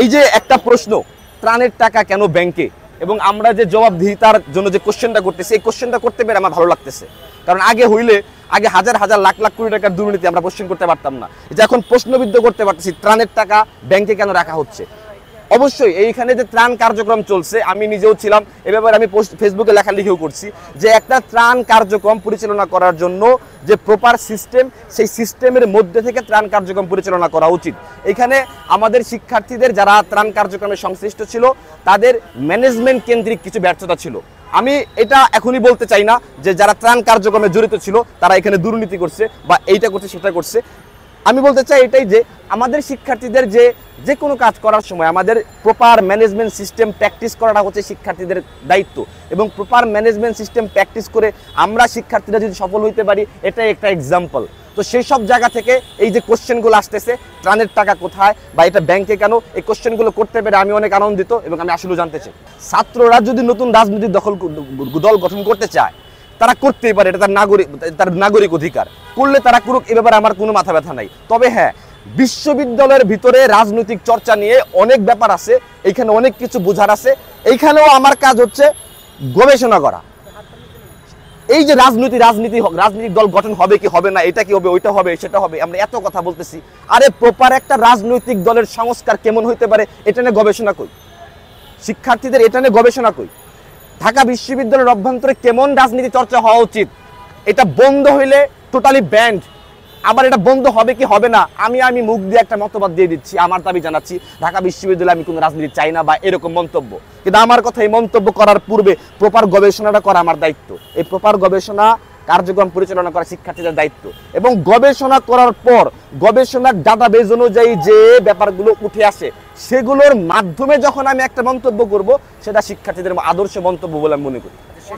এই যে একটা প্রশ্ন, ত্রাণের টাকা কেন ব্যাংকে, এবং আমরা যে জবাবদিহিতার জন্য যে কোশ্চেনটা করতেছি, এই কোশ্চেনটা করতে পেরে আমার ভালো লাগতেছে। কারণ আগে হাজার হাজার লাখ লাখ কোটি টাকার দুর্নীতি আমরা কোশ্চেন করতে পারতাম না, যে এখন প্রশ্নবিদ্ধ করতে পারতেছি ত্রাণের টাকা ব্যাংকে কেন রাখা হচ্ছে। অবশ্যই এইখানে যে ত্রাণ কার্যক্রম চলছে, আমি নিজেও ছিলাম এ ব্যাপারে, আমি ফেসবুকে লেখালেখিও করছি যে একটা ত্রাণ কার্যক্রম পরিচালনা করার জন্য যে প্রপার সিস্টেম, সেই সিস্টেমের মধ্যে থেকে ত্রাণ কার্যক্রম পরিচালনা করা উচিত। এখানে আমাদের শিক্ষার্থীদের যারা ত্রাণ কার্যক্রমে সংশ্লিষ্ট ছিল, তাদের ম্যানেজমেন্ট কেন্দ্রিক কিছু ব্যর্থতা ছিল। আমি এটা এখনই বলতে চাই না যে যারা ত্রাণ কার্যক্রমে জড়িত ছিল তারা এখানে দুর্নীতি করছে বা এইটা করছে সেটা করছে। আমি বলতে চাই এটাই যে আমাদের শিক্ষার্থীদের যে কোনো কাজ করার সময় আমাদের প্রপার ম্যানেজমেন্ট সিস্টেম প্র্যাকটিস করাটা হচ্ছে শিক্ষার্থীদের দায়িত্ব, এবং প্রপার ম্যানেজমেন্ট সিস্টেম প্র্যাকটিস করে আমরা শিক্ষার্থীরা যদি সফল হইতে পারি, এটাই একটা এক্সাম্পল। তো সেই সব জায়গা থেকে এই যে কোশ্চেনগুলো আসতেছে, ত্রাণের টাকা কোথায় বা এটা ব্যাংকে কেন, এই কোশ্চেনগুলো করতে পেরে আমি অনেক আনন্দিত, এবং আমি আসলে জানতে চাই ছাত্ররা যদি নতুন রাজনৈতিক দল গঠন করতে চায় তারা করতেই পারে, এটা তার নাগরিক অধিকার, করলে তারা করুক, এ ব্যাপারে আমার কোনো মাথা ব্যথা নাই। তবে হ্যাঁ, বিশ্ববিদ্যালয়ের ভিতরে রাজনৈতিক চর্চা নিয়ে অনেক ব্যাপার আছে, এইখানে অনেক কিছু বোঝার আছে। এইখানেও আমার কাজ হচ্ছে গবেষণা করা। এই যে রাজনৈতিক দল গঠন হবে কি হবে না, এটা কি হবে, ওইটা হবে, সেটা হবে, আমরা এত কথা বলতেছি, আরে প্রপার একটা রাজনৈতিক দলের সংস্কার কেমন হইতে পারে এটা নিয়ে গবেষণা কই, শিক্ষার্থীদের এটা নিয়ে গবেষণা কই, ঢাকা বিশ্ববিদ্যালয়ের অভ্যন্তরে কেমন রাজনীতি চর্চা হওয়া উচিত, এটা বন্ধ হইলে টোটালি ব্যান্ড। আবার এটা বন্ধ হবে কি হবে না, আমি মুখ দিয়ে একটা মতবাদ দিয়ে দিচ্ছি, আমার দাবি জানাচ্ছি ঢাকা বিশ্ববিদ্যালয়ে আমি কোনো রাজনীতি চাই না বা এরকম মন্তব্য, কিন্তু আমার কথা এই মন্তব্য করার পূর্বে প্রপার গবেষণাটা করা আমার দায়িত্ব। এই প্রপার গবেষণা কার্যক্রম পরিচালনা করা শিক্ষার্থীদের দায়িত্ব, এবং গবেষণা করার পর গবেষণার ডাটাবেজ অনুযায়ী যে ব্যাপারগুলো উঠে আসে সেগুলোর মাধ্যমে যখন আমি একটা মন্তব্য করব, সেটা শিক্ষার্থীদের আদর্শ মন্তব্য বলে আমি মনে করি।